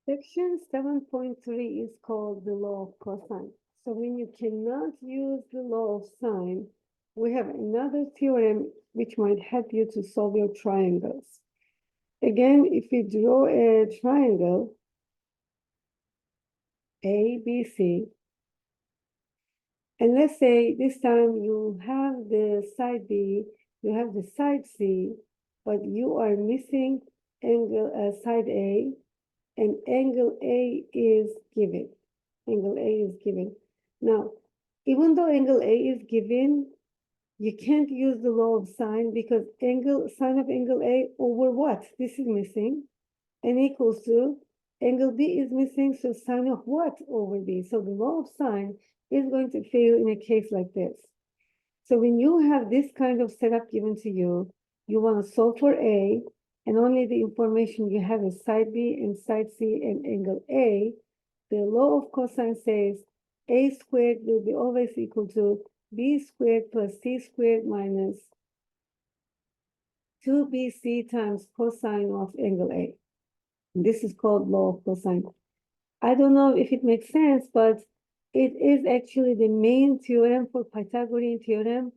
Section 7.3 is called the law of cosine. So when you cannot use the law of sine, we have another theorem which might help you to solve your triangles. Again, if we draw a triangle, ABC, and let's say this time you have the side B, you have the side C, but you are missing angle side A, and angle A is given. Angle A is given. Now, even though angle A is given, you can't use the law of sine because sine of angle A over what? This is missing. N equals to angle B is missing, so sine of what over B? So the law of sine is going to fail in a case like this. So when you have this kind of setup given to you, you want to solve for A, and only the information you have is side B and side C and angle A. The law of cosine says A squared will be always equal to B squared plus C squared minus 2BC times cosine of angle A. This is called law of cosine. I don't know if it makes sense, but it is actually the main theorem for Pythagorean theorem.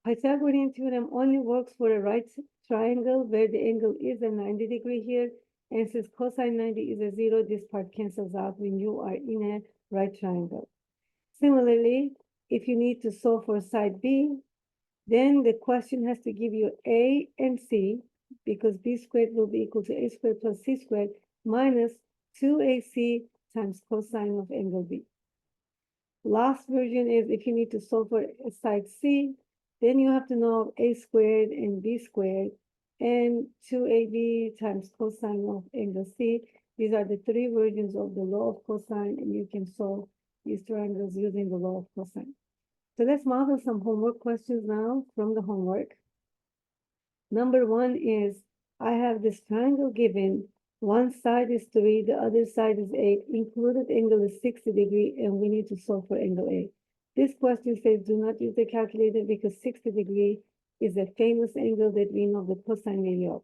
Pythagorean theorem only works for a right triangle where the angle is a 90 degree here. And since cosine 90 is a 0, this part cancels out when you are in a right triangle. Similarly, if you need to solve for side B, then the question has to give you A and C, because B squared will be equal to A squared plus C squared minus 2AC times cosine of angle B. Last version is if you need to solve for side C, then you have to know A squared and B squared and 2AB times cosine of angle C. These are the three versions of the law of cosine, and you can solve these triangles using the law of cosine. So let's model some homework questions now from the homework. Number one is, I have this triangle given. One side is 3, the other side is 8. Included angle is 60 degree, and we need to solve for angle A. This question says, do not use the calculator because 60 degree is a famous angle that we know the cosine value of.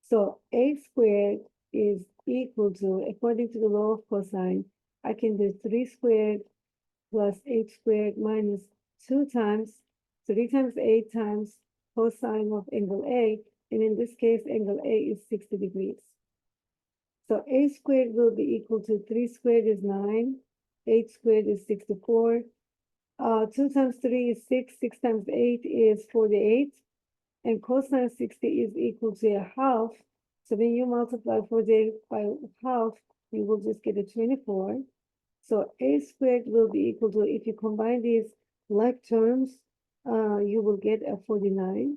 So A squared is equal to, according to the law of cosine, I can do 3 squared plus 8 squared minus 2 times 3 times 8 times cosine of angle A, and in this case, angle A is 60 degrees. So A squared will be equal to 3 squared is 9, 8 squared is 64, 2 times 3 is 6, 6 times 8 is 48, and cosine 60 is equal to a half. So when you multiply 48 by half, you will just get a 24. So A squared will be equal to, if you combine these like terms, you will get a 49.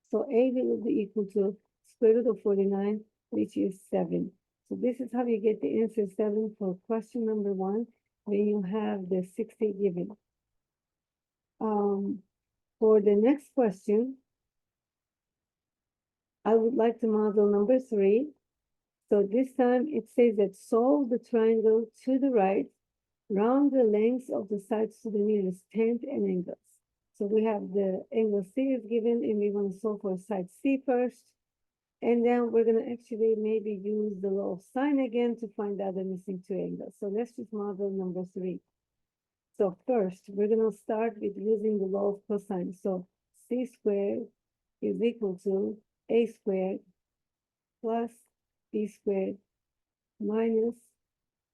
So A will be equal to square root of 49, which is 7. So this is how you get the answer 7 for question number 1 when you have the 60 given. For the next question, I would like to model number 3. So this time it says that solve the triangle to the right, round the lengths of the sides to the nearest tenth and angles. So we have the angle C is given, and we want to solve for side C first. And then we're going to actually maybe use the law of sine again to find out the missing two angles. So let's just model number 3. So first, we're going to start with using the law of cosine. So C squared is equal to A squared plus B squared minus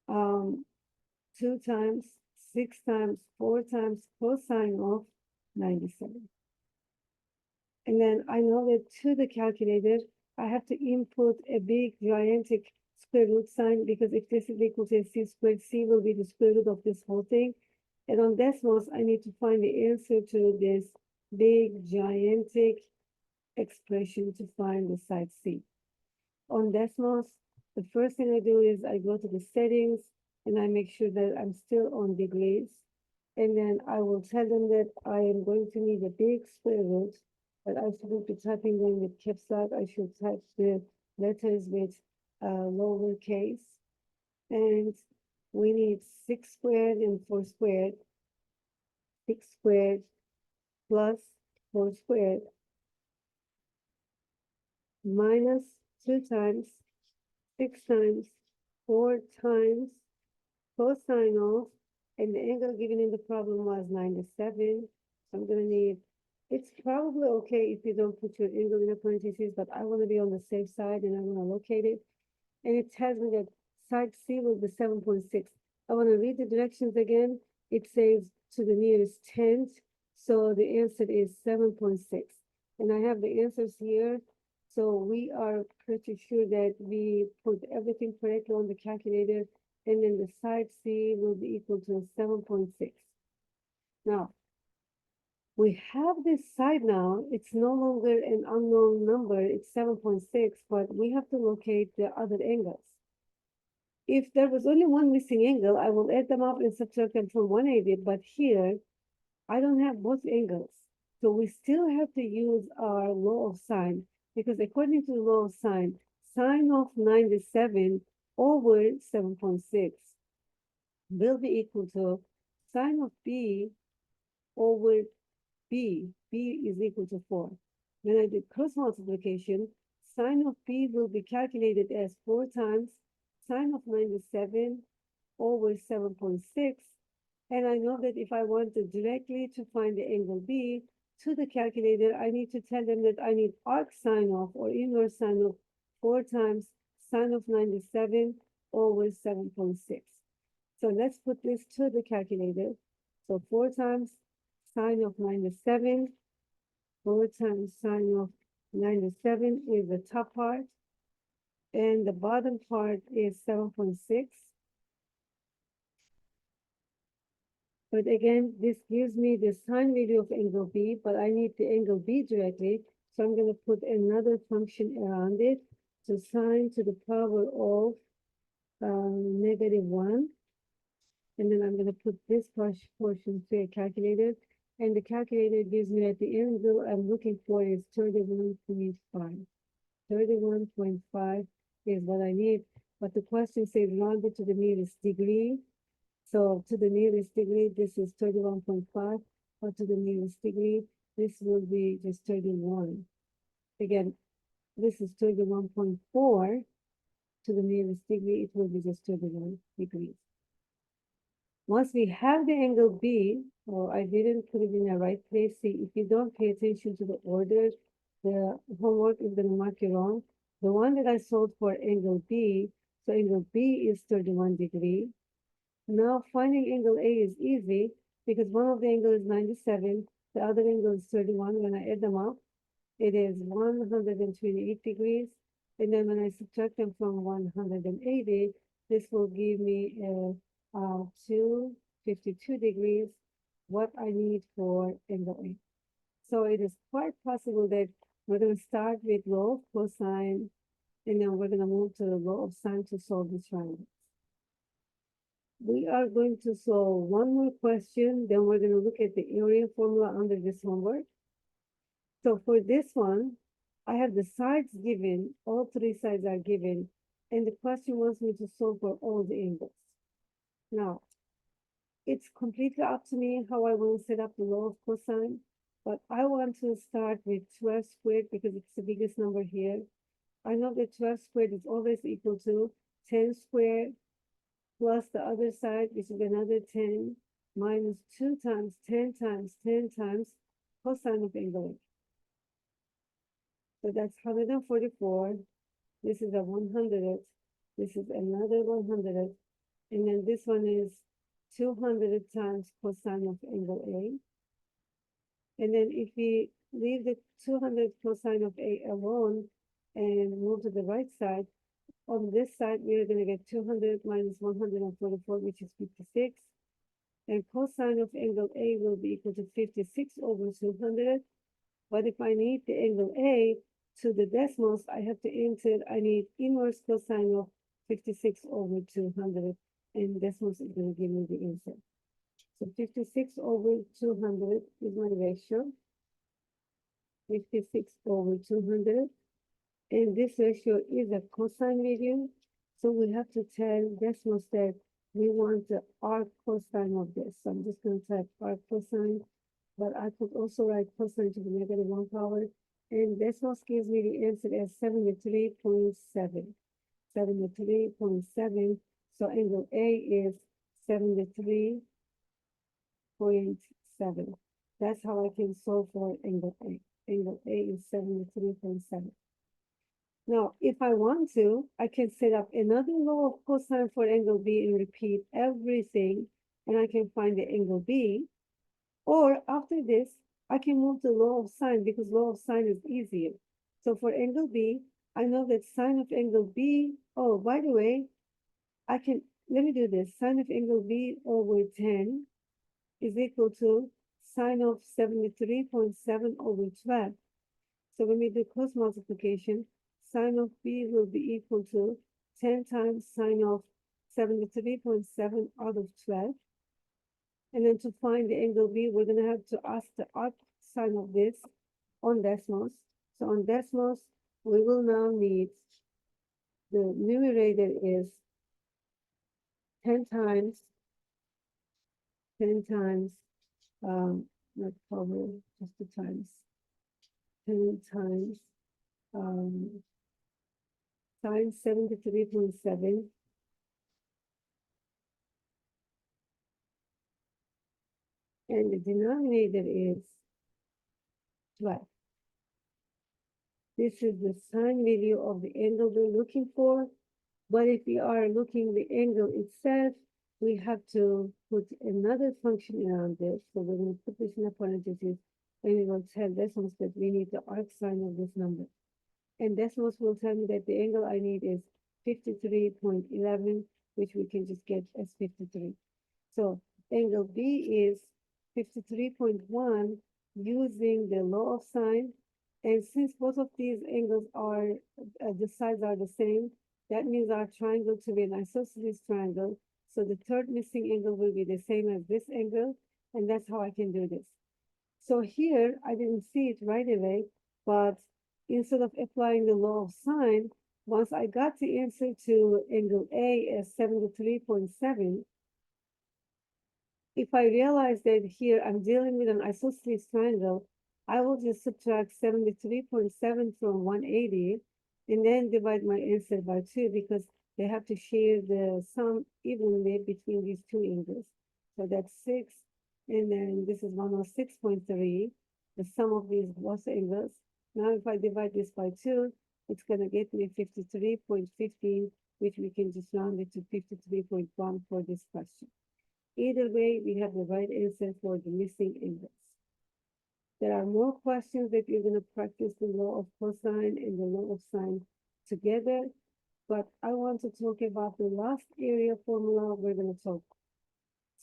2 times 6 times 4 times cosine of 97. And then I know that to the calculator, I have to input a big gigantic square root sign, because if this is equal to C squared, C will be the square root of this whole thing. And on decimals, I need to find the answer to this big gigantic expression to find the side C. On decimals, the first thing I do is I go to the settings and I make sure that I'm still on degrees. And then I will tell them that I am going to need a big square root, but I shouldn't be typing them with caps lock. I should type the letters with lowercase. And we need 6 squared and 4 squared. 6 squared plus 4 squared minus 2 times 6 times 4 times cosine of, and the angle given in the problem was 97. So I'm gonna need, it's probably okay if you don't put your angle in the parentheses, but I wanna be on the safe side and I wanna locate it. And it tells me that side C will be 7.6. I wanna read the directions again. It says to the nearest tenth, so the answer is 7.6. And I have the answers here. So we are pretty sure that we put everything correctly on the calculator, and then the side C will be equal to 7.6. Now, we have this side now. It's no longer an unknown number. It's 7.6, but we have to locate the other angles. If there was only one missing angle, I will add them up and subtract them from 180, but here, I don't have both angles. So we still have to use our law of sine, because according to the law of sine, sine of 97 over 7.6 will be equal to sine of B over B. B is equal to 4. When I did cross multiplication, sine of B will be calculated as 4 times sine of 97 over 7.6. And I know that if I wanted directly to find the angle B to the calculator, I need to tell them that I need arc sine of or inverse sine of 4 times sine of 97 over 7.6. So let's put this to the calculator. So 4 times sine of 97, 4 times sine of 97 is the top part, and the bottom part is 7.6. But again, this gives me the sine value of angle B, but I need the angle B directly. So I'm going to put another function around it. So sine to the power of -1. And then I'm going to put this portion to a calculator. And the calculator gives me that the angle I'm looking for is 31.5. 31.5 is what I need. But the question says round it to the nearest degree. So to the nearest degree, this is 31.5, or to the nearest degree, this will be just 31. Again, this is 31.4. To the nearest degree, it will be just 31 degrees. Once we have the angle B, I didn't put it in the right place. See, if you don't pay attention to the order, the homework is going to mark you wrong. The one that I solved for angle B, so angle B is 31 degree. Now finding angle A is easy because one of the angles is 97, the other angle is 31. When I add them up, it is 128 degrees. And then when I subtract them from 180, this will give me 252 degrees, what I need for angle A. So it is quite possible that we're going to start with law of cosine, and then we're going to move to the law of sine to solve this triangle. We are going to solve one more question, then we're going to look at the area formula under this homework. So for this one, I have the sides given, all 3 sides are given, and the question wants me to solve for all the angles. Now, it's completely up to me how I want to set up the law of cosine, but I want to start with 12 squared because it's the biggest number here. I know that 12 squared is always equal to 10 squared plus the other side, which is another 10, minus 2 times 10 times 10 times cosine of angle A. So that's 144. This is a 100th. This is another 100th. And then this one is 200 times cosine of angle A. And then if we leave the 200 cosine of A alone and move to the right side, on this side, we are going to get 200 minus 144, which is 56. And cosine of angle A will be equal to 56 over 200. But if I need the angle A to the decimals, I have to enter, I need inverse cosine of 56 over 200. And decimals is going to give me the answer. So 56 over 200 is my ratio. 56 over 200. And this ratio is a cosine value. So we have to tell decimals that we want the arc cosine of this. So I'm just going to type arc cosine, but I could also write cosine to the -1 power. And decimals gives me the answer as 73.7. 73.7. So angle A is 73.7. That's how I can solve for angle A. Angle A is 73.7. Now, if I want to, I can set up another law of cosine for angle B and repeat everything, and I can find the angle B. Or after this, I can move the law of sine because law of sine is easier. So for angle B, I know that sine of angle B, oh, by the way, let me do this. Sine of angle B over 10 is equal to sine of 73.7 over 12. So when we do cross multiplication, sine of B will be equal to 10 times sine of 73.7 out of 12. And then to find the angle B, we're going to have to ask the arc sine of this on decimals. So on decimals, we will now need the numerator is 10 times, not power, just the times, 10 times sine 73.7, and the denominator is 12. This is the sine value of the angle we're looking for. But if we are looking the angle itself, we have to put another function around this. So we're going to put this in a parentheses, and we will tell decimals that we need the arc sine of this number. And decimals will tell me that the angle I need is 53.11, which we can just get as 53. So angle B is 53.1 using the law of sine. And since both of these angles are, the sides are the same, that means our triangle to be an isosceles triangle. So the third missing angle will be the same as this angle. And that's how I can do this. So here, I didn't see it right away, but instead of applying the law of sine, once I got the answer to angle A as 73.7, if I realize that here I'm dealing with an isosceles triangle, I will just subtract 73.7 from 180 and then divide my answer by 2 because they have to share the sum evenly between these two angles. So that's 6, and then this is 106.3, the sum of these both angles. Now if I divide this by 2, it's going to get me 53.15, which we can just round it to 53.1 for this question. Either way, we have the right answer for the missing angles. There are more questions that you're going to practice the law of cosine and the law of sine together, but I want to talk about the last area formula we're going to talk.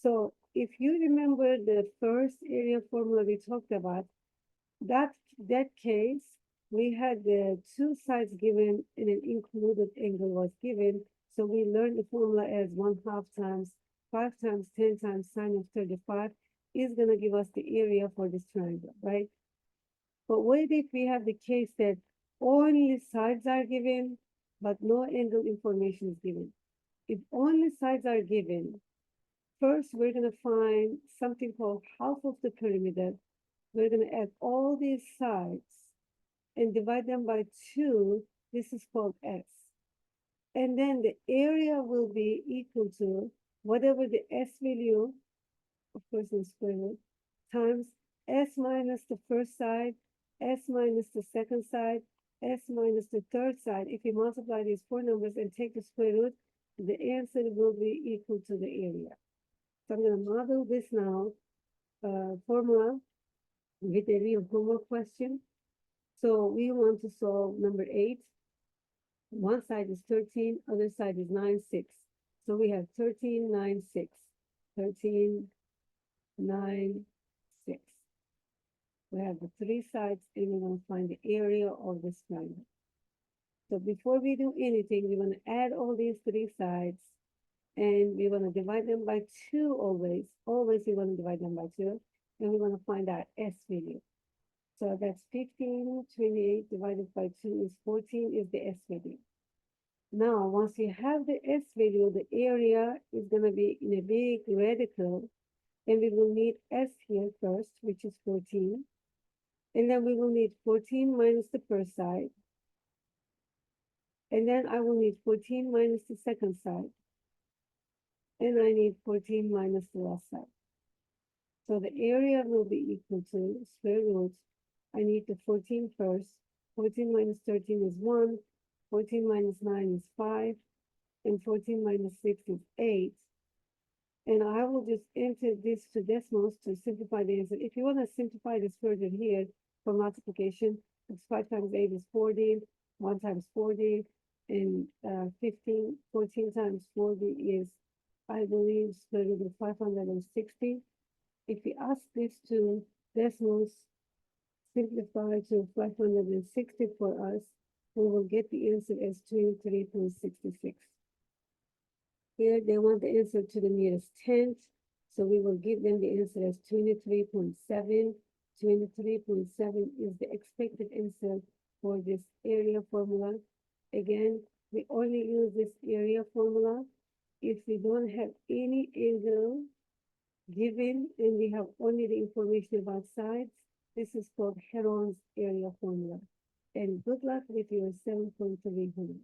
So if you remember the first area formula we talked about, that case, we had the two sides given and an included angle was given. So we learned the formula as 1/2 times 5 times 10 times sine of 35 is going to give us the area for this triangle, right? But what if we have the case that only sides are given, but no angle information is given? If only sides are given, first we're going to find something called half of the perimeter. We're going to add all these sides and divide them by 2. This is called S. And then the area will be equal to whatever the S value, of course in square root, times S minus the first side, S minus the second side, S minus the third side. If you multiply these four numbers and take the square root, the answer will be equal to the area. So I'm going to model this now, formula with a real homework question. So we want to solve number 8. One side is 13, other side is 9, 6. So we have 13, 9, 6. 13, 9, 6. We have the 3 sides, and we're going to find the area of this triangle. So before we do anything, we're going to add all these 3 sides, and we're going to divide them by 2 always. Always we want to divide them by 2, and we're going to find our S value. So that's 15, 28 divided by 2 is 14 is the S value. Now, once you have the S value, the area is going to be in a big radical, and we will need S here first, which is 14. And then we will need 14 minus the first side. And then I will need 14 minus the second side. And I need 14 minus the last side. So the area will be equal to square root. I need the 14 first. 14 minus 13 is 1. 14 minus 9 is 5. And 14 minus 6 is 8. And I will just enter this to decimals to simplify the answer. If you want to simplify this further here for multiplication, it's 5 times 8 is 40, 1 times 40, and 15, 14 times 40 is, I believe, square root of 560. If we ask this to decimals, simplify to 560 for us, we will get the answer as 23.66. Here they want the answer to the nearest tenth, so we will give them the answer as 23.7. 23.7 is the expected answer for this area formula. Again, we only use this area formula if we don't have any angle given and we have only the information about sides. This is called Heron's area formula. And good luck with your 7.3 homework.